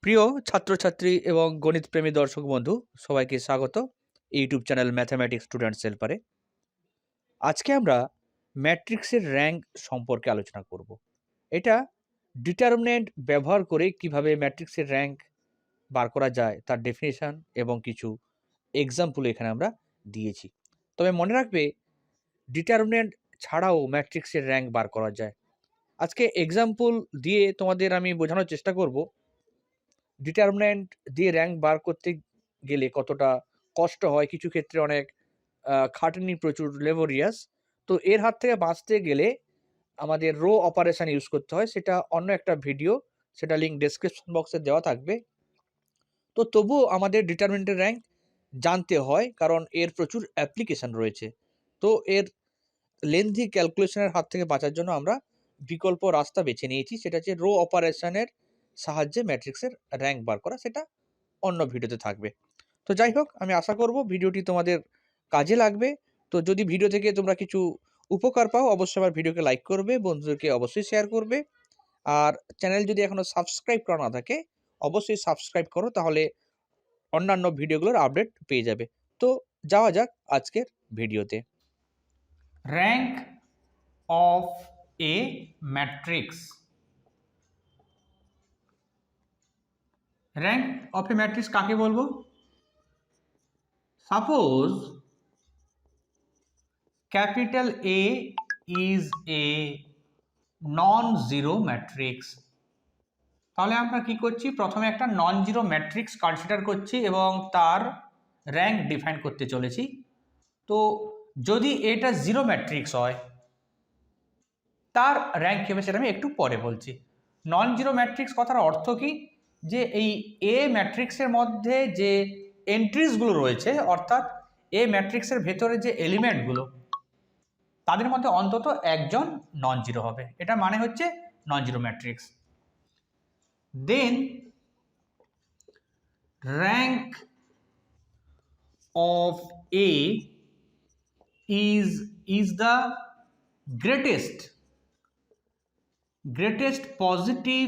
প্রিয় ছাত্রছাত্রী এবং গণিতপ্রেমী দর্শক বন্ধু সবাইকে স্বাগত ইউটিউব চ্যানেল ম্যাথামেটিক্স স্টুডেন্টস হেল্পারে। আজকে আমরা ম্যাট্রিক্সের র্যাঙ্ক সম্পর্কে আলোচনা করব। এটা ডিটারমিনেন্ট ব্যবহার করে কিভাবে ম্যাট্রিক্সের র্যাঙ্ক বার করা যায় তার ডেফিনেশন এবং কিছু এক্সাম্পল এখানে আমরা দিয়েছি। তবে মনে রাখবে ডিটারমিনেন্ট ছাড়াও ম্যাট্রিক্সের র্যাঙ্ক বার করা যায়। আজকে এক্সাম্পল দিয়ে তোমাদের আমি বোঝানোর চেষ্টা করব ডিটারমিনেন্ট দিয়ে র্যাঙ্ক বার করতে গেলে কতটা কষ্ট হয়, কিছু ক্ষেত্রে অনেক খাটনি, প্রচুর লেবোরিয়াস। তো এর হাত থেকে বাঁচতে গেলে আমাদের রো অপারেশন ইউজ করতে হয়, সেটা অন্য একটা ভিডিও, সেটা লিঙ্ক ডেসক্রিপশন বক্সে দেওয়া থাকবে। তো তবুও আমাদের ডিটারমিনেন্টের র্যাঙ্ক জানতে হয়, কারণ এর প্রচুর অ্যাপ্লিকেশন রয়েছে। তো এর লেন্থি ক্যালকুলেশনের হাত থেকে বাঁচার জন্য আমরা বিকল্প রাস্তা বেছে নিয়েছি, সেটা হচ্ছে রো অপারেশনের সাহায্যে ম্যাট্রিক্সের র্যাঙ্ক বার করা। সেটা অন্য ভিডিওতে থাকবে। তো যাই হোক, আমি আশা করব ভিডিওটি তোমাদের কাজে লাগবে। তো যদি ভিডিও থেকে তোমরা কিছু উপকার পাও, অবশ্যই আমার ভিডিওকে লাইক করবে, বন্ধুদেরকে অবশ্যই শেয়ার করবে। আর চ্যানেল যদি এখনও সাবস্ক্রাইব করা না থাকে, অবশ্যই সাবস্ক্রাইব করো, তাহলে অন্যান্য ভিডিওগুলোর আপডেট পেয়ে যাবে। তো যাওয়া যাক আজকের ভিডিওতে। Rank of A matrix. Rank of A matrix কাকে বলবো? Suppose capital A is a non-zero matrix, তাহলে আমরা কি করছি, প্রথমে একটা নন জিরো ম্যাট্রিক্স কনসিডার করছি এবং তার র্যাঙ্ক ডিফাইন করতে চলেছি। তো যদি এটা জিরো ম্যাট্রিক্স হয়, তার র্যাঙ্ক কী হবে সেটা আমি একটু পরে বলছি। নন জিরো ম্যাট্রিক্স কথার অর্থ কি, যে এই এ ম্যাট্রিক্সের মধ্যে যে এন্ট্রিজগুলো রয়েছে, অর্থাৎ এ ম্যাট্রিক্সের ভেতরে যে এলিমেন্টগুলো, তাদের মধ্যে অন্তত একজন নন জিরো হবে। এটা মানে হচ্ছে non zero matrix. Then rank of A is the greatest positive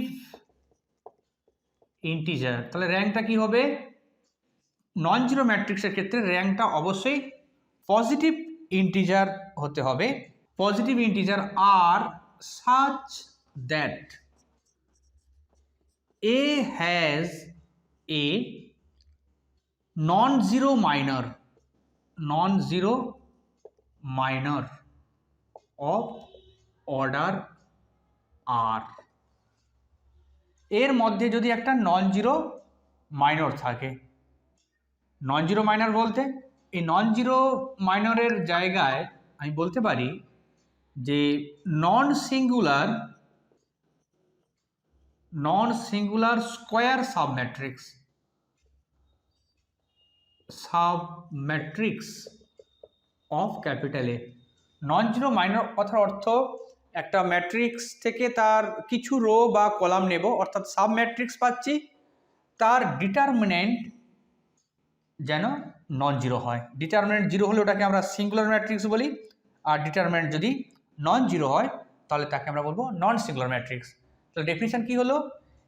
integer. তাহলে র্যাঙ্কটা কি হবে? নন জিরো ম্যাট্রিক্সের ক্ষেত্রে র্যাঙ্কটা অবশ্যই পজিটিভ ইন্টিজার হতে হবে। Positive integer r such that A has a non-zero minor of order R। এর মধ্যে যদি একটা নন জিরো মাইনর থাকে, নন জিরো মাইনর বলতে এই নন জিরো মাইনরের জায়গায় আমি বলতে পারি যে non singular square submatrix of capital A. Non zero minor কথার অর্থ একটা ম্যাট্রিক্স থেকে তার কিছু রো বা কলাম নেব, অর্থাৎ সাব ম্যাট্রিক্স পাচ্ছি, তার ডিটারমিনেন্ট যেন নন জিরো হয়। ডিটারমিনেন্ট জিরো হলে ওটাকে আমরা সিঙ্গুলার ম্যাট্রিক্স বলি, আর ডিটারমিনেন্ট যদি নন জিরো হয় তাহলে তাকে আমরা বলবো নন সিঙ্গুলার ম্যাট্রিক্স। তাহলে ডেফিনিশন কি হলো,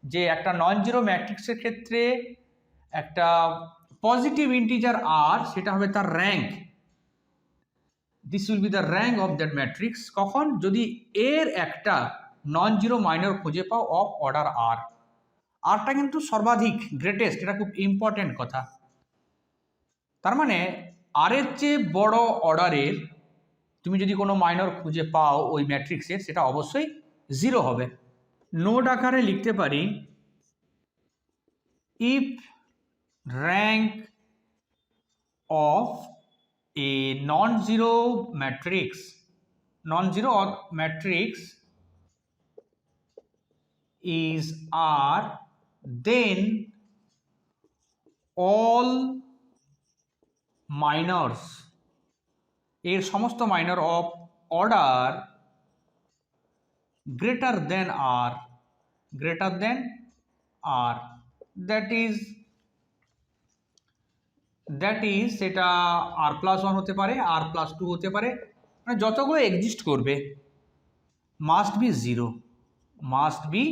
যে একটা নন জিরো ম্যাট্রিক্সের ক্ষেত্রে একটা পজিটিভ ইন্টিজার আর, সেটা হবে তার rank. This will be the rank of that matrix. কখন? যদি এর একটা নন জিরো মাইনর খুঁজে পাও অফ অর্ডার আর। আরটা কিন্তু সর্বাধিক, গ্রেটেস্ট, এটা খুব ইম্পর্টেন্ট কথা। তার মানে আর এর চেয়ে বড় অর্ডারের তুমি যদি কোনো মাইনর খুঁজে পাও ওই ম্যাট্রিক্সের, সেটা অবশ্যই জিরো হবে। নোট আকারে লিখতে পারি, if rank of A non zero matrix is R, then all minors, এর সমস্ত minor of order greater than R, that is সেটা R+1 হতে পারে, R+2 হতে পারে, মানে যতগুলো এক্সিস্ট করবে মাস্ট বি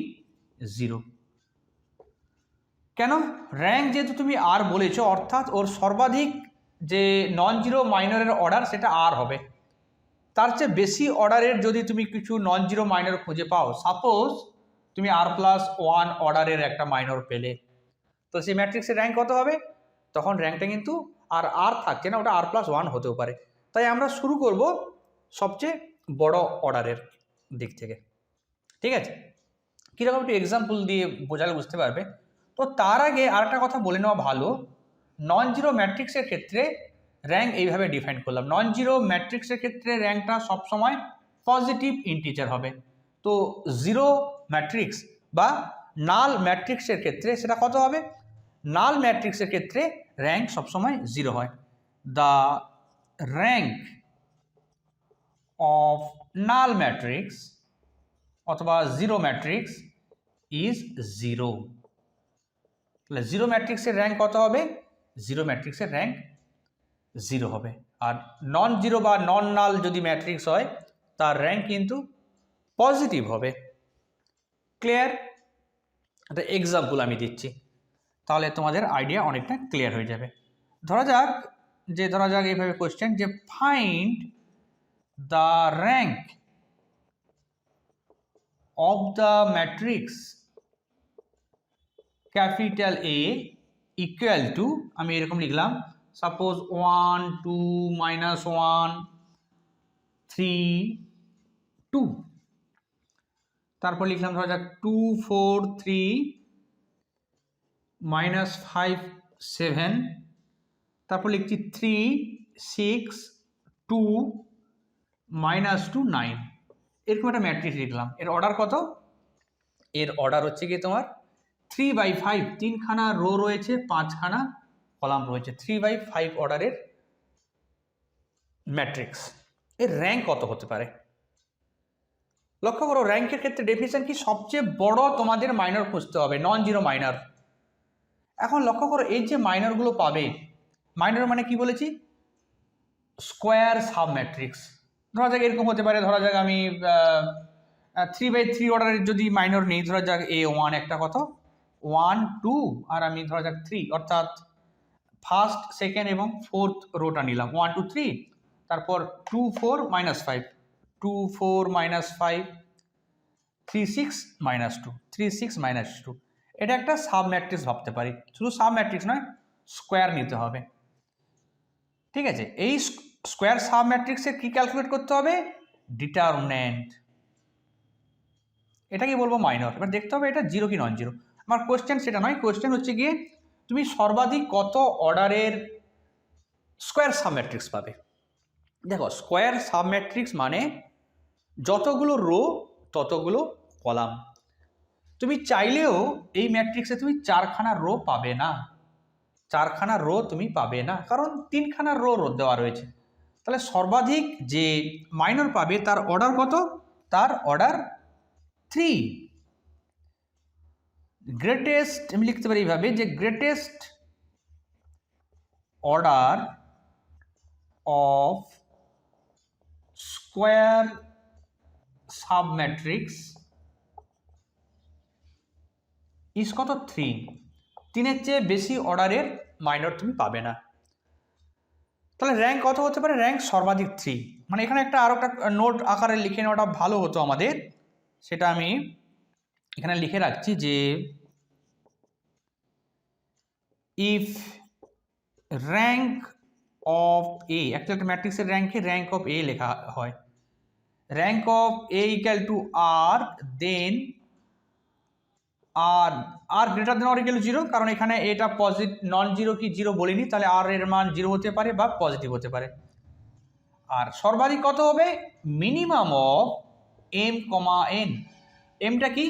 জিরো। কেন? র্যাঙ্ক যেহেতু তুমি আর বলেছো, অর্থাৎ ওর সর্বাধিক যে নন জিরো মাইনরের অর্ডার সেটা আর হবে। তার চেয়ে বেশি অর্ডারের যদি তুমি কিছু নন জিরো মাইনর খুঁজে পাও, সাপোজ তুমি R+1 অর্ডারের একটা মাইনর পেলে, তো সেই ম্যাট্রিক্সের র্যাঙ্ক কত হবে? তখন র্যাঙ্কটা কিন্তু আর থাকছে না, ওটা R+1 হতেও পারে। তাই আমরা শুরু করব সবচেয়ে বড় অর্ডারের দিক থেকে, ঠিক আছে? কীরকম একটু এক্সাম্পল দিয়ে বোঝালে বুঝতে পারবে। তো তার আগে আরেকটা কথা বলে নেওয়া ভালো, নন জিরো ম্যাট্রিক্সের ক্ষেত্রে র্যাঙ্ক এইভাবে ডিফাইন করলাম। নন জিরো ম্যাট্রিক্সের ক্ষেত্রে র্যাঙ্কটা সবসময় পজিটিভ ইন্টিজার হবে। তো জিরো ম্যাট্রিক্স বা নাল ম্যাট্রিক্সের ক্ষেত্রে সেটা কত হবে? নাল ম্যাট্রিক্সের ক্ষেত্রে র্যাঙ্ক সবসময় জিরো হয়। The rank of null matrix অথবা জিরো ম্যাট্রিক্স ইজ জিরো। তাহলে জিরো ম্যাট্রিক্সের র্যাঙ্ক কত হবে? জিরো ম্যাট্রিক্সের র্যাঙ্ক জিরো হবে। আর নন জিরো বা নন নাল যদি ম্যাট্রিক্স হয় তার র্যাঙ্ক কিন্তু পজিটিভ হবে। ক্লিয়ার? একটা এক্সাম্পল আমি দিচ্ছি, তাহলে তোমাদের আইডিয়া অনেকটা ক্লিয়ার হয়ে যাবে। ধরা যাক এইভাবে কোয়েশ্চেন যে find the rank of the matrix capital A equal to, আমি এরকম লিখলাম, সাপোজ 1 2 -1 3 2, তারপর লিখলাম ধরা যাক 2 4 3 -5 7, তারপর লিখছি 3 6 2 -2 9। এরকম একটা ম্যাট্রিক্স লিখলাম। এর অর্ডার কত? এর অর্ডার হচ্ছে কি তোমার 3/5, 3খানা রো রয়েছে, 5খানা কলাম রয়েছে, 3/5 অর্ডারের ম্যাট্রিক্স। এর র্যাঙ্ক কত হতে পারে? লক্ষ্য করো, র্যাঙ্কের ক্ষেত্রে ডেফিনিশন কি? সবচেয়ে বড় তোমাদের মাইনর খুঁজতে হবে, নন জিরো মাইনর। এখন লক্ষ্য করো, এই যে মাইনরগুলো পাবে, মাইনর মানে কি বলেছি? Square sub matrix. ধরা যাক এরকম হতে পারে, ধরা যাক আমি 3/3 অর্ডারের যদি মাইনর নেই, ধরা যাক A1 একটা কত 1 2, আর আমি ধরা যাক 3, অর্থাৎ ফার্স্ট সেকেন্ড এবং ফোর্থ রোটা নিলাম 1 2 3, তারপর 2 4 -5 2 4 -5 3 6 -2 3 6 -2। এটা একটা সাব ম্যাট্রিক্স ভাবতে পারি। শুধু সাব ম্যাট্রিক্স নয়, স্কোয়ার নিতে হবে, ঠিক আছে? এই স্কোয়ার সাব ম্যাট্রিক্সের কি ক্যালকুলেট করতে হবে? ডিটারমিন্যান্ট। এটাকে বলবো মাইনর। এবার দেখতে হবে এটা জিরো কি নন জিরো। আমার কোয়েশ্চেন সেটা নয়, কোয়েশ্চেন হচ্ছে গিয়ে তুমি সর্বাধিক কত অর্ডারের স্কোয়ার সাব ম্যাট্রিক্স পাবে। দেখো, স্কোয়ার সাব ম্যাট্রিক্স মানে যতগুলো রো ততগুলো কলাম। তুমি চাইলেও এই ম্যাট্রিক্সে তুমি 4খানা রো পাবে না, 4খানা রো তুমি পাবে না, কারণ 3খানা রো দেওয়া রয়েছে। তাহলে সর্বাধিক যে মাইনর পাবে তার অর্ডার কত? তার অর্ডার 3। গ্রেটেস্ট আমি লিখতে পারি এইভাবে যে greatest order of square sub matrix is কত? 3। 3-এর চেয়ে বেশি অর্ডারের মাইনর তুমি পাবে না। তাহলে র্যাঙ্ক কত হতে পারে? র্যাঙ্ক সর্বাধিক 3। মানে এখানে আরও একটা নোট আকারে লিখে নেওয়াটা ভালো হতো আমাদের, সেটা আমি এখানে লিখে রাখছি যে ইফ র্যাঙ্ক অফ এ, একটা ম্যাট্রিক্সের র্যাঙ্কে র্যাঙ্ক অফ এ লেখা হয়, rank of A equal to r, then r greater than or equal to 0, কারণ এখানে এটা পজিটিভ নন জিরো কি জিরো বলিনি, তাহলে আর এর মান 0 হতে পারে বা পজিটিভ হতে পারে। আর সর্বাধিক কত হবে? Minimum of M comma N. এমটা কি?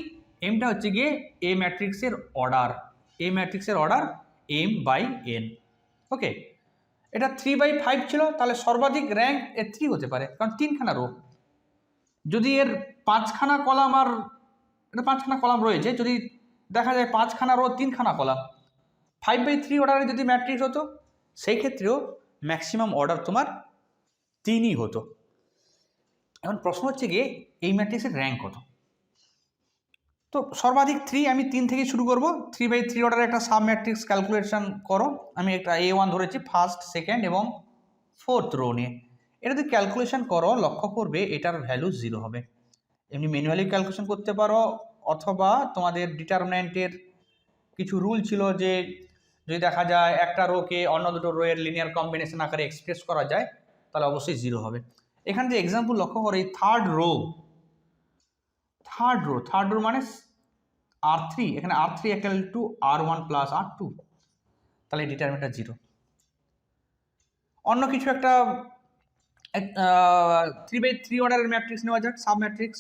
এমটা হচ্ছে গিয়ে এ ম্যাট্রিক্সের অর্ডার, এ ম্যাট্রিক্সের অর্ডার m/n। ওকে, এটা 3/5 ছিল, তাহলে সর্বাধিক র্যাঙ্ক এর 3 হতে পারে, কারণ 3খানা রো। যদি এর 5খানা কলাম, আর এটা 5খানা কলাম রয়েছে, যদি দেখা যায় 5খানা রো 3খানা কলাম, 5/3 অর্ডারে যদি ম্যাট্রিক্স হতো, সেই ক্ষেত্রেও ম্যাক্সিমাম অর্ডার তোমার 3ই হতো। এখন প্রশ্ন হচ্ছে গিয়ে এই ম্যাট্রিক্সের র্যাঙ্ক কত? তো সর্বাধিক 3, আমি 3 থেকে শুরু করব। 3/3 অর্ডারের একটা সাব ম্যাট্রিক্স ক্যালকুলেশন করো। আমি একটা A1 ধরেছি, ফার্স্ট, সেকেন্ড এবং ফোর্থ রো নিয়ে। এটা যদি ক্যালকুলেশন করো, লক্ষ্য করবে এটার ভ্যালু 0 হবে। এমনি ম্যানুয়ালি ক্যালকুলেশন করতে পারো, অথবা তোমাদের ডিটারমিনেন্টের কিছু রুল ছিল যে যদি দেখা যায় একটা রোকে অন্য দুটো রোয়ের লিনিয়ার কম্বিনেশন আকারে এক্সপ্রেস করা যায়, তাহলে অবশ্যই 0 হবে। এখানে যে এক্সাম্পল লক্ষ্য করো, এই থার্ড রো মানে R3, এখানে R3 equal to R1 plus R2, তাহলে ডিটারমিনেন্টটা 0। অন্য কিছু একটা 3/3 অর্ডারের ম্যাট্রিক্স নেওয়া যাক, সাব ম্যাট্রিক্স।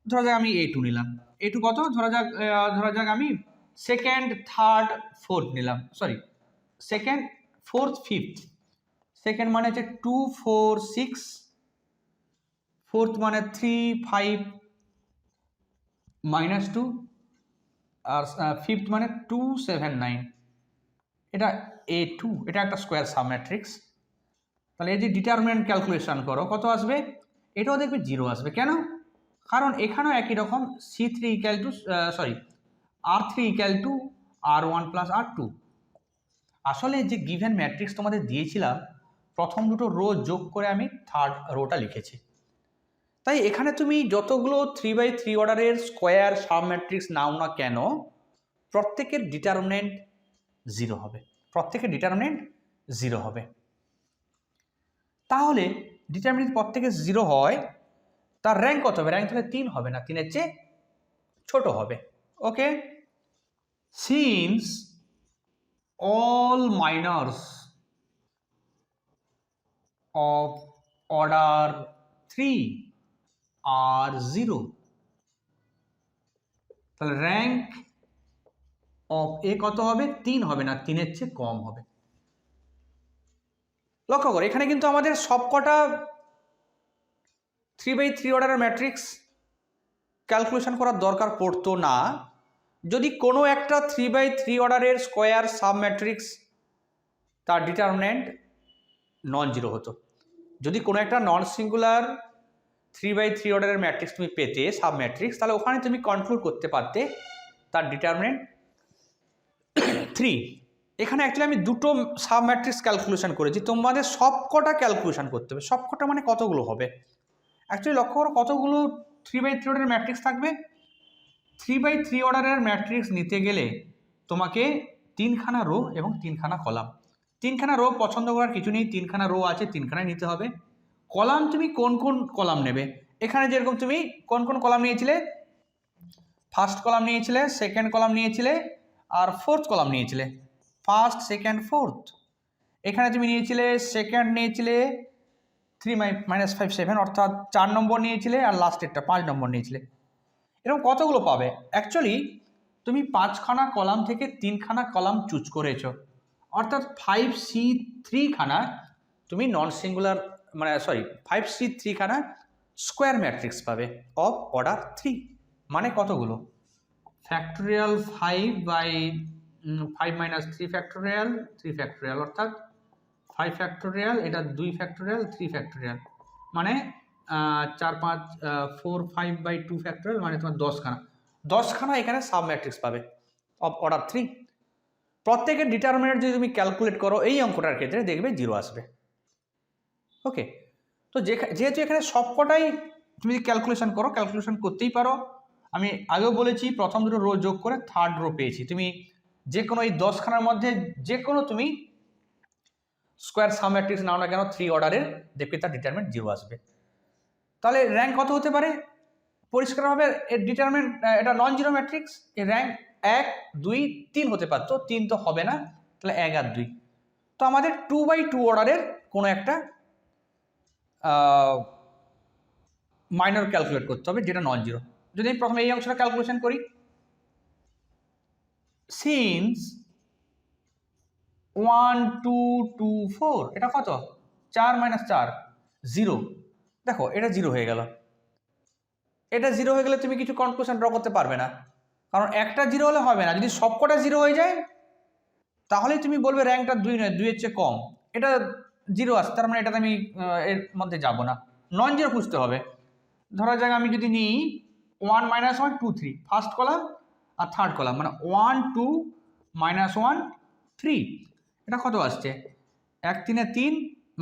ধরা যাক আমি A2 নিলাম। A2 কত? ধরা যাক আমি সেকেন্ড, থার্ড, ফোর্থ নিলাম, sorry second, fourth, fifth. Second মানে হচ্ছে 2, 4, 6, ফোর্থ মানে 3, 5, -2, আর ফিফথ মানে 2, 7, 9। এটা A2, এটা একটা স্কোয়ার সাব ম্যাট্রিক্স। তাহলে এই যে ডিটারমিনেন্ট ক্যালকুলেশন করো, কত আসবে? এটাও দেখবে 0 আসবে। কেন? কারণ এখানেও একই রকম R3 equal to R1 plus R2। আসলে যে গিভেন ম্যাট্রিক্স তোমাদের দিয়েছিলাম, প্রথম দুটো রো যোগ করে আমি থার্ড রোটা লিখেছি। তাই এখানে তুমি যতগুলো 3/3 অর্ডারের স্কোয়ার সাব ম্যাট্রিক্স নাও না কেন, প্রত্যেকের ডিটারমিনেন্ট 0 হবে। তাহলে ডিটারমিনেন্ট প্রত্যেকের 0 হয়, তার র্যাঙ্ক কত হবে? র্যাঙ্ক তাহলে 3 হবে না, 3-এর চেয়ে ছোট হবে। ওকে, since all minors of order 3 are 0, তাহলে র্যাঙ্ক অফ এ কত হবে? 3 হবে না, 3-এর চেয়ে কম হবে। লক্ষ্য করো, এখানে কিন্তু আমাদের সবকটা 3/3 অর্ডারের ম্যাট্রিক্স ক্যালকুলেশন করার দরকার পড়তো না, যদি কোনো একটা 3/3 অর্ডারের স্কোয়ার সাব ম্যাট্রিক্স তার ডিটারমিনেন্ট নন জিরো হতো। যদি কোনো একটা নন সিঙ্গুলার 3/3 অর্ডারের ম্যাট্রিক্স তুমি পেতে, সাব ম্যাট্রিক্স, তাহলে ওখানে তুমি কন্ট্রোল করতে পারতে তার ডিটারমিনেন্ট 3। এখানে অ্যাকচুয়ালি আমি দুটো সাব ম্যাট্রিক্স ক্যালকুলেশন করেছি, তোমাদের সবকটা ক্যালকুলেশন করতে হবে। সবকটা মানে কতগুলো হবে? অ্যাকচুয়ালি লক্ষ্য করো, কতগুলো 3/3 অর্ডারের ম্যাট্রিক্স থাকবে? 3/3 অর্ডারের ম্যাট্রিক্স নিতে গেলে তোমাকে 3খানা রো এবং 3খানা কলাম। 3খানা রো পছন্দ করার কিছু নেই, 3খানা রো আছে, 3খানাই নিতে হবে। কলাম তুমি কোন কোন কলাম নেবে? এখানে যেরকম তুমি কোন কোন কলাম নিয়েছিলে? ফার্স্ট কলাম নিয়েছিলে, সেকেন্ড কলাম নিয়েছিলে, আর ফোর্থ কলাম নিয়েছিলে। First, second, fourth. এখানে তুমি নিয়েছিলে সেকেন্ড, নিয়েছিলে 3 - 5, 7, অর্থাৎ 4 নম্বর নিয়েছিলে, আর লাস্টেরটা 5 নম্বর নিয়েছিলে। এরকম কতগুলো পাবে? অ্যাকচুয়ালি তুমি 5খানা কলাম থেকে 3খানা কলাম চুজ করেছো, অর্থাৎ 5C3 খানা তুমি নন সিঙ্গুলার 5C3 খানা স্কোয়ার ম্যাট্রিক্স পাবে অফ অর্ডার 3। মানে কতগুলো? ফ্যাক্টোরিয়াল 5/5 - 3 ফ্যাক্টোরিয়াল, 3 ফ্যাক্টোরিয়াল, অর্থাৎ 5 ফ্যাক্টোরিয়াল, এটা 2 ফ্যাক্টোরিয়াল, 3 ফ্যাক্টোরিয়াল, মানে 4, 5, 4, 5/2 ফ্যাক্টোরিয়াল, মানে তোমার 10খানা এখানে সাব ম্যাট্রিক্স পাবে অফ অর্ডার 3। প্রত্যেকের ডিটারমিনেন্ট যদি তুমি ক্যালকুলেট করো এই অঙ্কটার ক্ষেত্রে, দেখবে 0 আসবে। ওকে, তো যেহেতু এখানে সবকটাই তুমি ক্যালকুলেশন করতেই পারো। আমি আগেও বলেছি, প্রথম দুটো রো যোগ করে থার্ড রো পেয়েছি। তুমি যে কোনো এই 10খানার মধ্যে যে কোনো তুমি স্কোয়ার সাব ম্যাট্রিক্স নাও না কেন 3 অর্ডারের, দেখবে তার ডিটারমিনেন্ট 0 আসবে। তাহলে র্যাঙ্ক কত হতে পারে? পরিষ্কারভাবে এর ডিটারমিনেন্ট, এটা নন জিরো ম্যাট্রিক্স, এর র্যাঙ্ক 1, 2, 3 হতে পারতো, 3 তো হবে না, তাহলে 1 আর 2। তো আমাদের 2/2 অর্ডারের কোনো একটা মাইনর ক্যালকুলেট করতে হবে, যেটা নন জিরো। যদি আমি প্রথমে এই অংশটা ক্যালকুলেশন করি, সিন্স 1, 2, 2, 4, এটা কত? 4 - 4, 0। দেখো এটা 0 হয়ে গেল। এটা 0 হয়ে গেলে তুমি কিছু কনক্লুশন ড্র করতে পারবে না, কারণ একটা 0 হলে হবে না। যদি সবকটা 0 হয়ে যায়, তাহলে তুমি বলবে র্যাঙ্কটা 2 নয়, 2-এর চেয়ে কম। এটা 0 আসে, তার মানে এটাতে আমি এর মধ্যে যাব না, নন জিরো খুঁজতে হবে। ধরা যাক আমি যদি নিই 1 -1 2 3 ফার্স্ট কলাম আর থার্ড কলাম, মানে 1 2 -1 3। এটা কত আসছে? 1 3 3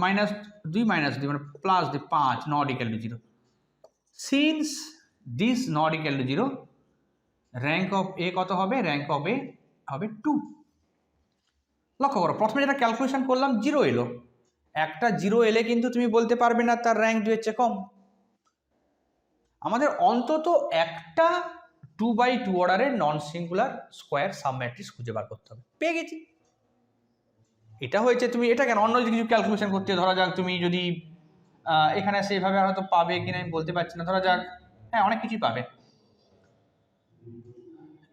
-2 -2 মানে +2 5, not equal to 0। Since this not equal to 0, rank of A কত হবে? র্যাঙ্ক অফ এ হবে 2। লক্ষ্য করো, প্রথমে যেটা ক্যালকুলেশন করলাম 0 এলো, একটা 0 এলে কিন্তু তুমি বলতে পারবে না তার র্যাঙ্ক 2 এর চেয়ে কম। আমাদের অন্তত একটা 2x2 অর্ডারের নন সিঙ্গুলার স্কোয়ার সাবম্যাট্রিক্স খুঁজে বার করতে হবে। পেয়ে গেছি। এটা হয়েছে, তুমি এটা কেন অন্য কিছু ক্যালকুলেশন করতে, ধরা যাক তুমি যদি এখানে সেইভাবে হয়তো পাবে কিনা আমি বলতে পারছি না, ধরা যাক হ্যাঁ অনেক কিছুই পাবে।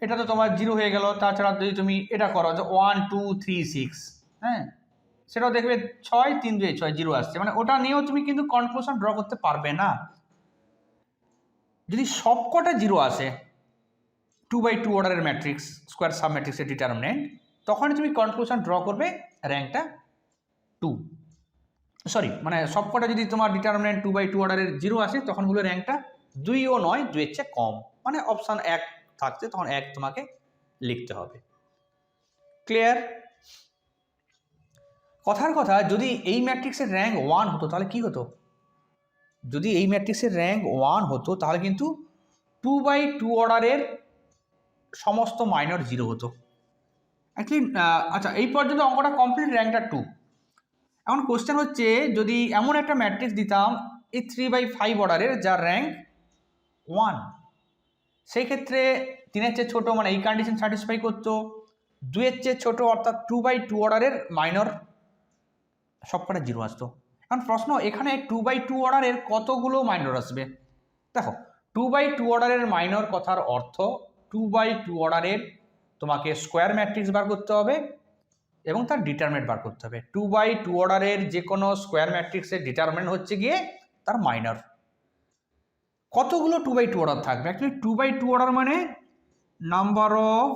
এটা তো তোমার 0 হয়ে গেল। তাছাড়া যদি তুমি এটা করো যে 1 2 3 6, হ্যাঁ সেটাও দেখবে 6 3 2 6 0 আসছে, মানে ওটা নিয়েও তুমি কিন্তু কনক্লুশন ড্র করতে পারবে না। যদি সবকটা 0 আসে 2x2 অর্ডারের ম্যাট্রিক্স স্কোয়ার সাব ম্যাট্রিক্সের ডিটারমিনেন্ট, তখনই তুমি কনক্লুশন ড্র করবে র্যাঙ্কটা 2। সরি, মানে সবকটা যদি তোমার ডিটারমিনেন্ট 2x2 অর্ডারের 0 আসে তখন বলবে র্যাঙ্কটা 2ও নয়, 2 এর চেয়ে কম, মানে অপশান 1 থাকছে তখন 1 তোমাকে লিখতে হবে। ক্লিয়ার? কথার কথা, যদি এই ম্যাট্রিক্সের র্যাঙ্ক 1 হতো তাহলে কি হতো? যদি এই ম্যাট্রিক্সের র্যাঙ্ক 1 হতো তাহলে কিন্তু 2x2 অর্ডারের সমস্ত মাইনর 0 হতো। অ্যাকচুয়ালি আচ্ছা, এই পর্যন্ত অঙ্কটা কমপ্লিট, র্যাঙ্কটা 2। এখন কোশ্চেন হচ্ছে, যদি এমন একটা ম্যাট্রিক্স দিতাম এই 3/5 অর্ডারের যার র্যাঙ্ক 1, সেই ক্ষেত্রে 3-এর চেয়ে ছোটো, মানে এই কন্ডিশন স্যাটিসফাই করতো। 2-এর চেয়ে ছোটো অর্থাৎ 2x2 অর্ডারের মাইনর সবকটা 0 আসতো। এখন প্রশ্ন, এখানে 2x2 অর্ডারের কতগুলো মাইনর আসবে? দেখো, 2x2 অর্ডারের মাইনর কথার অর্থ 2x2 অর্ডারের তোমাকে স্কোয়ার ম্যাট্রিক্স বার করতে হবে এবং তার ডিটারমিনেন্ট বার করতে হবে। 2x2 অর্ডারের যে কোনো স্কোয়ার ম্যাট্রিক্সের ডিটারমিনেন্ট হচ্ছে গিয়ে তার মাইনর। কতগুলো 2x2 অর্ডার থাকবে? অ্যাকচুয়ালি 2x2 অর্ডার মানে number of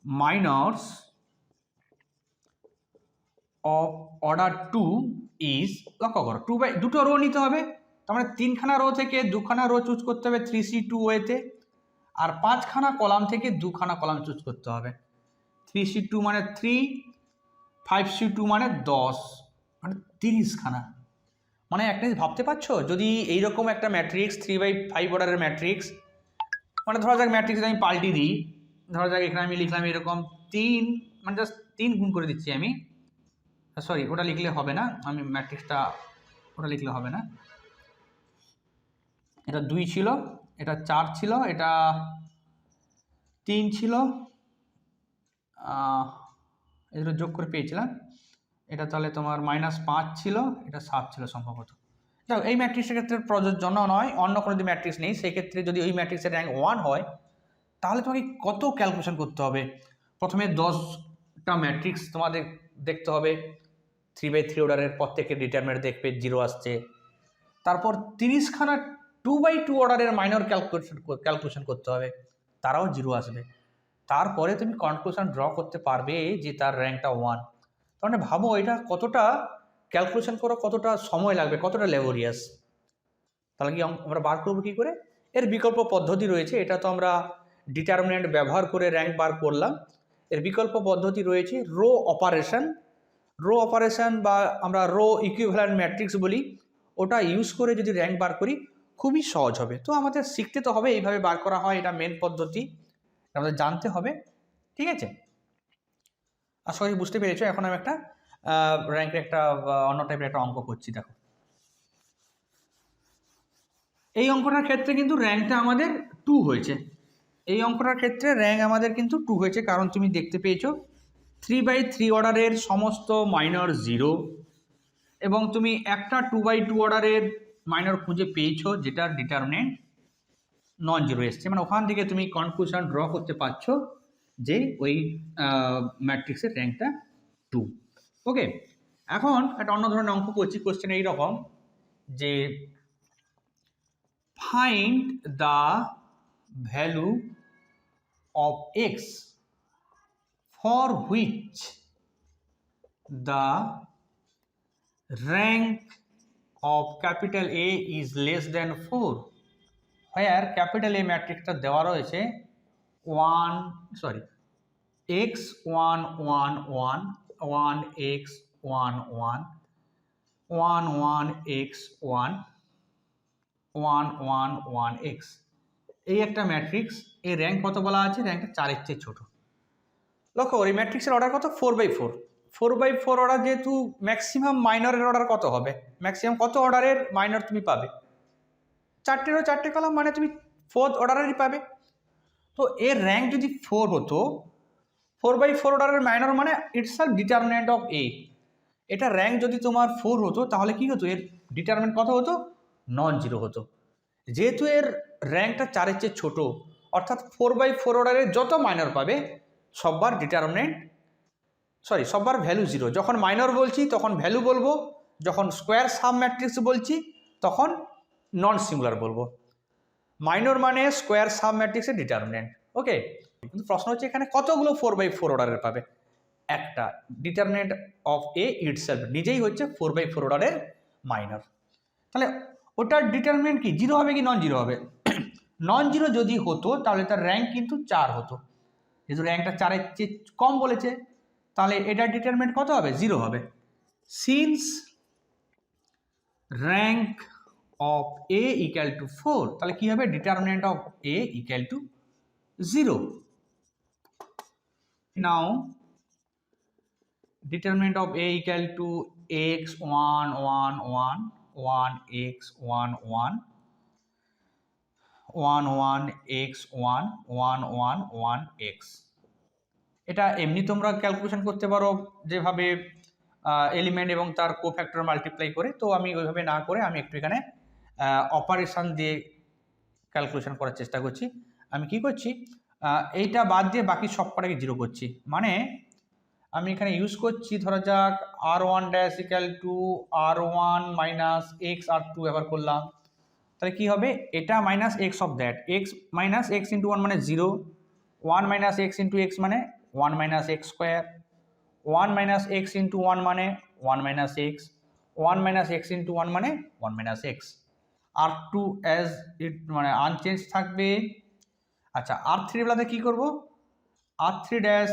minors of order 2 is, লক্ষ্য করো, দুটো রো নিতে হবে, তার মানে 3খানা রো থেকে 2খানা রো চুজ করতে হবে 3C2 ওয়েতে, আর 5খানা কলাম থেকে 2খানা কলাম চুজ করতে হবে। 3C2 মানে 3, 5C2 মানে 10, মানে 30খানা। মানে একটা ভাবতে পারছো, যদি এইরকম একটা ম্যাট্রিক্স 3/5 অর্ডারের ম্যাট্রিক্স, মানে ধরা যাক ম্যাট্রিক্স আমি পাল্টি দিই, ধরা যাক এখানে আমি লিখলাম এরকম 3, মানে জাস্ট 3 গুণ করে দিচ্ছি আমি, সরি ওটা লিখলে হবে না, আমি ম্যাট্রিক্সটা ওটা লিখলে হবে না। এটা 2 ছিল, এটা 4 ছিল, এটা 3 ছিল, এগুলো যোগ করে পেয়েছিলাম। এটা তাহলে তোমার -5 ছিল, এটা 7 ছিল সম্ভবত। দেখো, এই ম্যাট্রিক্সের ক্ষেত্রে প্রযোজ্য নয়, অন্য কোনো যদি ম্যাট্রিক্স নেই, সেই ক্ষেত্রে যদি ওই ম্যাট্রিক্সের র্যাঙ্ক 1 হয় তাহলে তোমাকে কত ক্যালকুলেশন করতে হবে? প্রথমে 10টা ম্যাট্রিক্স তোমাদের দেখতে হবে 3/3 অর্ডারের, প্রত্যেকের ডিটারমিনেন্ট দেখবে 0 আসছে। তারপর 30খানা 2x2 অর্ডারের মাইনর ক্যালকুলেশন করতে হবে, তারাও 0 আসবে। তারপরে তুমি কনক্লুশন ড্র করতে পারবে যে তার র্যাঙ্কটা 1। তাহলে ভাবো এটা কতটা ক্যালকুলেশন করো, কতটা সময় লাগবে, কতটা লেবোরিয়াস। তাহলে কি আমরা বার করবো কী করে? এর বিকল্প পদ্ধতি রয়েছে। এটা তো আমরা ডিটারমিনেন্ট ব্যবহার করে র্যাঙ্ক বার করলাম। এর বিকল্প পদ্ধতি রয়েছে রো অপারেশন। রো অপারেশন বা আমরা রো ইকুইভ্যালেন্ট ম্যাট্রিক্স বলি, ওটা ইউজ করে যদি র্যাঙ্ক বার করি খুবই সহজ হবে। তো আমাদের শিখতে তো হবে এইভাবে বার করা হয়, এটা মেন পদ্ধতি, আমাদের জানতে হবে। ঠিক আছে, আশা করি বুঝতে পেরেছো। এখন আমি একটা র্যাঙ্কের একটা অন্য টাইপের একটা অঙ্ক করছি। দেখো, এই অঙ্কটার ক্ষেত্রে কিন্তু র্যাঙ্কটা আমাদের 2 হয়েছে। এই অঙ্কটার ক্ষেত্রে র্যাঙ্ক আমাদের কিন্তু 2 হয়েছে, কারণ তুমি দেখতে পেয়েছো 3/3 অর্ডারের সমস্ত মাইনর 0 এবং তুমি একটা 2x2 অর্ডারের মাইনর খুঁজে পেয়েছো যেটার ডিটারমিনেন্ট নন 0 এসছে, মানে ওখান থেকে তুমি কনক্লুশন ড্র করতে পারছো যে ওই ম্যাট্রিক্সের র্যাঙ্কটা 2। ওকে, এখন একটা অন্য ধরনের অঙ্ক করছি। কোশ্চেন এইরকম যে find the value of x for which the rank of capital A is less than 4 where capital A ম্যাট্রিক্সটা দেওয়া রয়েছে 1 এই একটা ম্যাট্রিক্স, এর র্যাঙ্ক কত বলা আছে? র্যাঙ্কটা 4-এর চেয়ে ছোট। লক্ষ্য করি ম্যাট্রিক্সের অর্ডার কত? 4/4। 4/4 অর্ডার যেহেতু ম্যাক্সিমাম মাইনরের অর্ডার কত হবে? ম্যাক্সিমাম কত অর্ডারের মাইনর তুমি পাবে? 4টেরও 4টে কলাম, মানে তুমি 4th অর্ডারেরই পাবে। তো এর র্যাঙ্ক যদি 4 হতো, 4/4 অর্ডারের মাইনর মানে ইটসেলফ ডিটারমিনেন্ট অফ এ। এটা র্যাঙ্ক যদি তোমার 4 হতো তাহলে কি হতো? এর ডিটারমিনেন্ট কত হতো? নন জিরো হতো। যেহেতু এর র্যাঙ্কটা 4-এর চেয়ে ছোট, অর্থাৎ 4/4 অর্ডারের যত মাইনর পাবে সববার সববার ভ্যালু জিরো। যখন মাইনর বলছি তখন ভ্যালু বলবো, যখন স্কোয়ার সাব ম্যাট্রিক্স বলছি তখন নন সিঙ্গুলার বলবো। মাইনর মানে স্কোয়ার সাব ম্যাট্রিক্সের ডিটারমিনেন্ট। ওকে, কিন্তু প্রশ্ন হচ্ছে এখানে কতগুলো 4/4 অর্ডারের পাবে? একটা। ডিটারমিনেন্ট অফ এ ইটসেলফ নিজেই হচ্ছে 4/4 অর্ডারের মাইনর। তাহলে ওটার ডিটারমিনেন্ট কি? জিরো হবে কি নন জিরো হবে? নন জিরো যদি হতো তাহলে তার র্যাঙ্ক কিন্তু 4 হতো। যেহেতু র্যাঙ্কটা 4-এর চেয়ে কম বলেছে তাহলে এটার ডিটারমিনেন্ট কত হবে? জিরো হবে। Since rank of A equal two 4, তাহলে কি হবে? Determinant of A equal to 0। Now determinant of a equal to x1 1 1 1 x1 1 1 1 x1 1 1 1 x। এটা এমনি তোমরা ক্যালকুলেশন করতে পারো যেভাবে এলিমেন্ট এবং তার কোফ্যাক্টর মাল্টিপ্লাই করে। তো আমি ওইভাবে না করে আমি একটু এখানে অপারেশন দিয়ে ক্যালকুলেশন করার চেষ্টা করছি। আমি কি করছি? এইটা বাদ দিয়ে বাকি সব কটাকে জিরো করছি। মানে আমি এখানে ইউজ করছি, ধরা যাক r1 dash equal to r1 minus x r2 ব্যবহার করলাম। তাহলে কি হবে? এটা minus x of that, x minus x into 1 মানে 0, 1 মাইনাস এক্স ইন্টু এক্স মানে 1 minus x square, 1 minus x into 1 মানে 1 minus x, 1 minus x into 1 মানে 1 minus x. r2 as it মানে আনচেঞ্জ থাকবে। আচ্ছা, r3 বেলাতে কী করবো? r3 ড্যাশ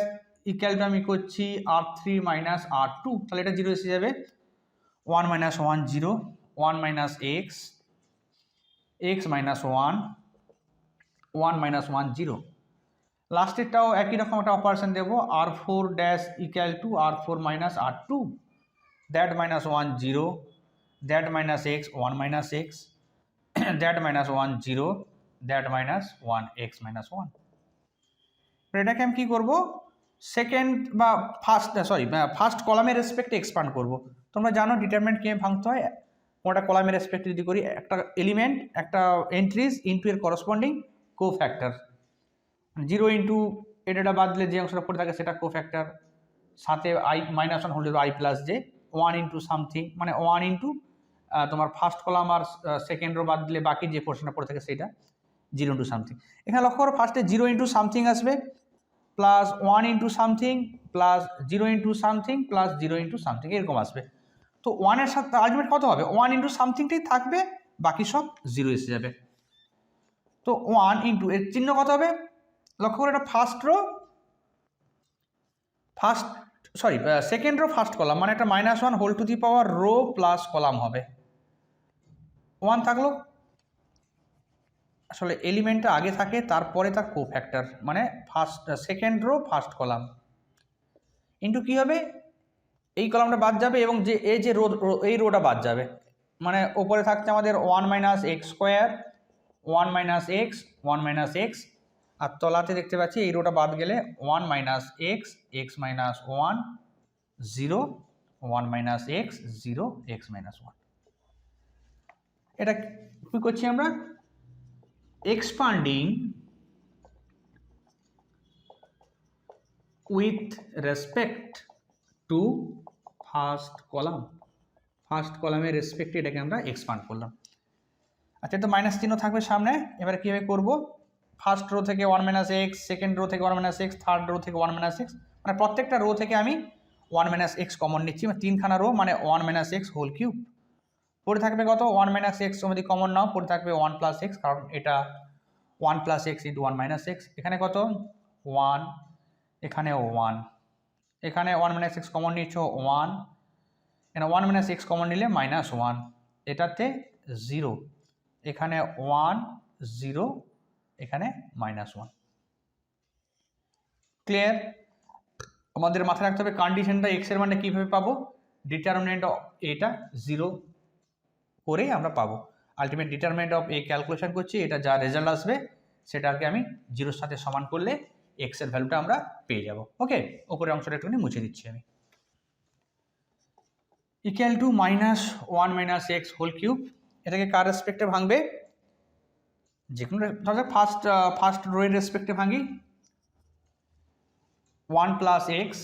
ইকুয়াল টু আমি করছি r3 মাইনাস r2, তাহলে এটা জিরো এসে যাবে। 1 minus 1 0, 1 minus x, x minus 1, 1 minus 1 0। লাস্টেরটাও একই রকম একটা অপারেশন দেবো, r4 dash equal to r4 minus r2, that minus 1 0, that minus x 1 minus x, that minus 1 0, that minus 1 x minus 1। এটাকে আমি কী করবো? সেকেন্ড বা ফার্স্ট কলামের রেসপেক্টে এক্সপান্ড করব। তোমরা জানো ডিটারমিনেন্ট কীভাবে ভাঙতে হয়। কোনটা কলামের রেসপেক্টে যদি করি, একটা এলিমেন্ট একটা এন্ট্রিজ ইন্টু এর করসপন্ডিং কোফ্যাক্টর, 0 ইন্টু এটা বাদলে যে অংশটা পড়ে থাকে সেটা কোফ্যাক্টর, সাথে i minus 1 whole i plus j, 1 into something মানে 1 ইন্টু তোমার ফার্স্ট কলাম আর সেকেন্ড রো বাদ দিলে বাকি যে পোর্শনটা পড়ে থাকে সেটা 0 ইন্টু সামথিং। এখানে লক্ষ্য করো ফার্স্টে 0 ইন্টু সামথিং আসবে, plus 1 into something, plus 0 into something, plus 0 into something, এরকম আসবে। তো 1-এর সাথে আলটিমেট কত হবে? 1 ইন্টু সামথিংটাই থাকবে, বাকি সব 0 এসে যাবে। তো 1 ইন্টু এর চিহ্ন কত হবে? লক্ষ্য করে এটা সেকেন্ড রো ফার্স্ট কলাম, মানে একটা -1 whole to the power row plus column হবে। 1 থাকলো, আসলে এলিমেন্টটা আগে থাকে তারপরে তার কোফ্যাক্টর, মানে second row first column into কী হবে? এই কলামটা বাদ যাবে এবং যে এই যে এই রোটা বাদ যাবে, মানে ওপরে থাকছে আমাদের 1 minus x square, 1 minus x, 1 minus x, আর তলাতে দেখতে পাচ্ছি এই রোটা বাদ গেলে 1 minus x, x minus 1 0, 1 minus x 0, x minus 1। এটা কী করছি আমরা? Expanding with respect to first কলামের রেসপেক্টে এটাকে আমরা এক্সপান্ড করলাম। আচ্ছা, তো মাইনাস চিহ্ন থাকবে সামনে। এবারে কীভাবে করব? ফার্স্ট রো থেকে 1 মাইনাস এক্স, সেকেন্ড রো থেকে 1 মাইনাস এক্স, থার্ড রো থেকে 1 মাইনাস এক্স, মানে প্রত্যেকটা রো থেকে আমি 1 মাইনাস এক্স কমন নিচ্ছি, মানে 3খানা রো মানে 1 মাইনাস এক্স হোল কিউব, পড়ে থাকবে কত 1 মাইনাস এক্স, যদি কমন নাও পড়ে থাকবে 1 প্লাস এক্স, কারণ এটা 1 plus x into 1 minus x. এখানে কত 1, এখানে 1, এখানে 1 মাইনাস এক্স কমন নিচ্ছ 1, এখানে 1 মাইনাস এক্স কমন নিলে মাইনাস 1, এটাতে 0, এখানে 1 0, এখানে মাইনাস 1। ক্লিয়ার? আমাদের মাথায় রাখতে হবে কন্ডিশনটা এক্স এর মানটা কীভাবে পাবো, ডিটারমিনেন্ট অফ এটা 0 করেই আমরা পাবো। Ultimate determinant of A calculation করছি, এটা যা রেজাল্ট আসবে সেটাকে আমি 0-র সাথে সমান করলে এক্স এর ভ্যালুটা আমরা পেয়ে যাব। ওকে, উপরের অংশটা একটুখানি মুছে দিচ্ছি আমি। Equal to minus 1 minus x whole cube, এটাকে কার রেসপেক্টে ভাঙবে, যে কোনো ফার্স্ট রো এর রেসপেক্টে ভাঙি। 1 প্লাস এক্স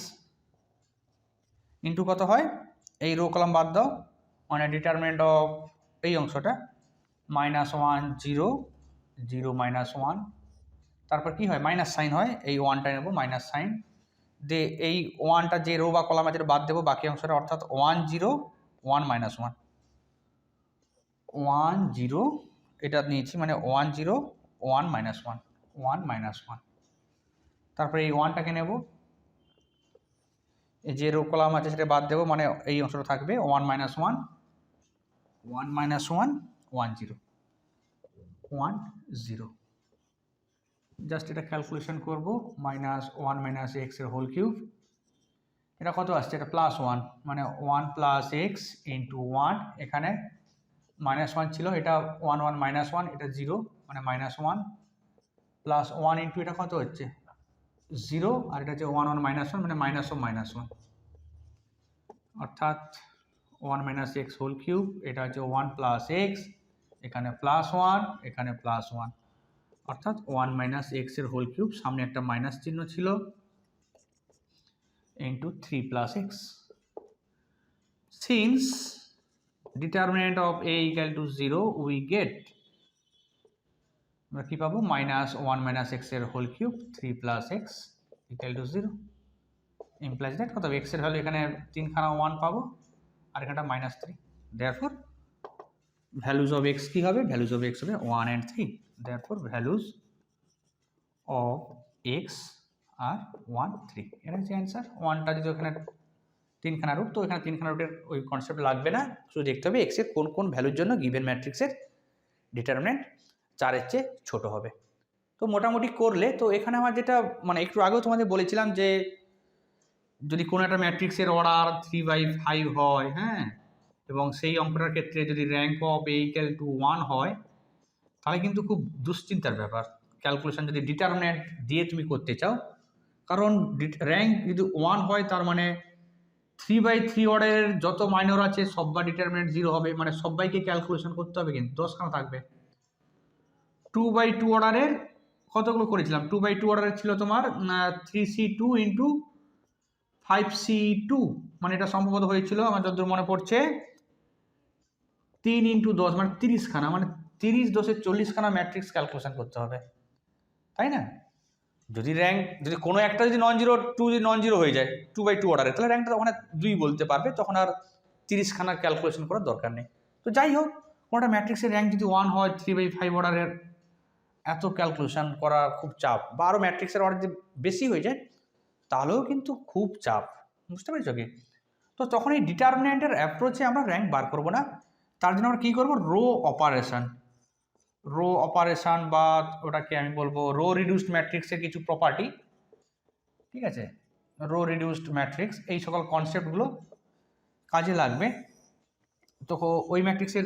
ইন্টু কত হয়, এই রো কলাম বাদ দাও, মানে ডিটারমিনেন্ট অফ এই অংশটা মাইনাস 1 0 0 মাইনাস 1, তারপর কি হয় মাইনাস সাইন হয়, এই 1টা নেব মাইনাস সাইন, দে এই 1টা যে রো বা কলাম আছে বাদ দেবো বাকি অংশটা, অর্থাৎ 1 0 1 মাইনাস 1 1 0, এটা নিয়েছি মানে 1 0 1 মাইনাস 1 1 মাইনাস 1, তারপরে এই 1টাকে নেব, এই যে রো কলাম আছে সেটা বাদ দেবো, মানে এই অংশটা থাকবে 1 মাইনাস 1 1 মাইনাস 1 1 0 1 0, জাস্ট এটা ক্যালকুলেশন করব, মাইনাস 1 মাইনাস এক্স এর হোল কিউব, এটা কত আসছে, এটা প্লাস 1, মানে 1 প্লাস এক্স ইন্টু 1, এখানে মাইনাস 1 ছিল, এটা 1 1 মাইনাস 1, এটা 0, মানে মাইনাস 1 প্লাস 1 ইন্টু এটা কত হচ্ছে 0, আর এটা হচ্ছে 1 1 মাইনাস 1, মানে মাইনাস ও মাইনাস 1, অর্থাৎ 1 মাইনাস এক্স হোল কিউব, এটা হচ্ছে 1 প্লাস এক্স, এখানে প্লাস 1, এখানে প্লাস 1, অর্থাৎ 1 মাইনাস এক্স এর হোল কিউব, সামনে একটা মাইনাস চিহ্ন ছিল, into 3 plus x. Since determinant of A equal to 0, we get, আমরা কি পাবো, মাইনাস 1 মাইনাস এক্স এর whole cube 3 plus x equal to 0, implies that কত হবে, এক্স এর ভ্যালু এখানে 3খানা 1 পাবো, আর এখানটা minus 3, therefore values of x কী হবে, ভ্যালুজ অফ এক্স হবে 1 and 3, therefore values of x আর 1 3, এটা হচ্ছে অ্যান্সার। 1টা যদি ওখানে 3খানা রুট, তো এখানে 3খানা রুটের ওই কনসেপ্ট লাগবে না, শুধু দেখতে হবে এক্সের কোন কোন ভ্যালুর জন্য গিভেন ম্যাট্রিক্সের ডিটারমিনেন্ট 4-এর চেয়ে ছোট হবে। তো মোটামুটি করলে, তো এখানে আমার যেটা মানে একটু আগেও তোমাদের বলেছিলাম যে যদি কোনো একটা ম্যাট্রিক্সের অর্ডার 3/5 হয়, হ্যাঁ, এবং সেই অঙ্কটার ক্ষেত্রে যদি rank of A equal two 1 হয়, তাহলে কিন্তু খুব দুশ্চিন্তার ব্যাপার ক্যালকুলেশন যদি ডিটারমিনেন্ট দিয়ে তুমি করতে চাও, কারণ র্যাঙ্ক যদি 1 হয় তার মানে 3/3 অর্ডারের যত মাইনর আছে সববার ডিটারমিনেন্ট 0 হবে, মানে সবাইকে ক্যালকুলেশন করতে হবে, কিন্তু 10খানা থাকবে। 2/2 অর্ডারের কতগুলো করেছিলাম, 2/2 অর্ডারের ছিল তোমার 3C2 ইন্টু 5C2, মানে এটা সম্ভবত হয়েছিল আমার যতদূর মনে পড়ছে 3 ইন্টু 10, মানে 30খানা, মানে 30 10 40খানা ম্যাট্রিক্স ক্যালকুলেশন করতে হবে, তাই না? যদি র্যাঙ্ক যদি কোনো একটা যদি নন জিরো 2 যদি নন জিরো হয়ে যায় 2/2 অর্ডারে, তাহলে র্যাঙ্কটা ওখানে 2 বলতে পারবে, তখন আর 30খানা ক্যালকুলেশন করার দরকার নেই। তো যাই হোক, কোনোটা ম্যাট্রিক্সের র্যাঙ্ক যদি 1 হয় 3/5 অর্ডারের, এত ক্যালকুলেশন করা খুব চাপ, বা আরও ম্যাট্রিক্সের অর্ডার যদি বেশি হয়ে যায় তাহলেও কিন্তু খুব চাপ, বুঝতে পেরেছো কি? তো তখন এই ডিটারমিনেন্টের অ্যাপ্রোচে আমরা র্যাঙ্ক বার করবো না, তার জন্য আমরা কী করবো, রো অপারেশন বা ওটাকে আমি বলবো রো রিডিউসড ম্যাট্রিক্সের কিছু প্রপার্টি, ঠিক আছে, রো রিডিউসড ম্যাট্রিক্স, এই সকল কনসেপ্টগুলো কাজে লাগবে। তো ওই ম্যাট্রিক্সের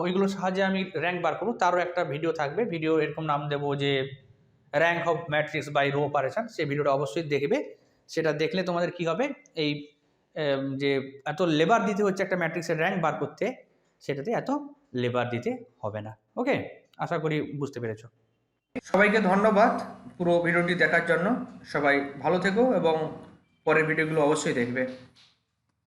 ওইগুলোর সাহায্যে আমি র্যাঙ্ক বার করবো, তারও একটা ভিডিও থাকবে, ভিডিও এরকম নাম দেবো যে rank of matrix by row operation, সেই ভিডিওটা অবশ্যই দেখবে। সেটা দেখলে তোমাদের কি হবে, এই যে এত লেবার দিতে হচ্ছে একটা ম্যাট্রিক্সের র্যাঙ্ক বার করতে, সেটাতে এত লেবার দিতে হবে না। ওকে, আশা করি বুঝতে পেরেছো। সবাইকে ধন্যবাদ পুরো ভিডিওটি দেখার জন্য, সবাই ভালো থেকো এবং পরের ভিডিওগুলো অবশ্যই দেখবে।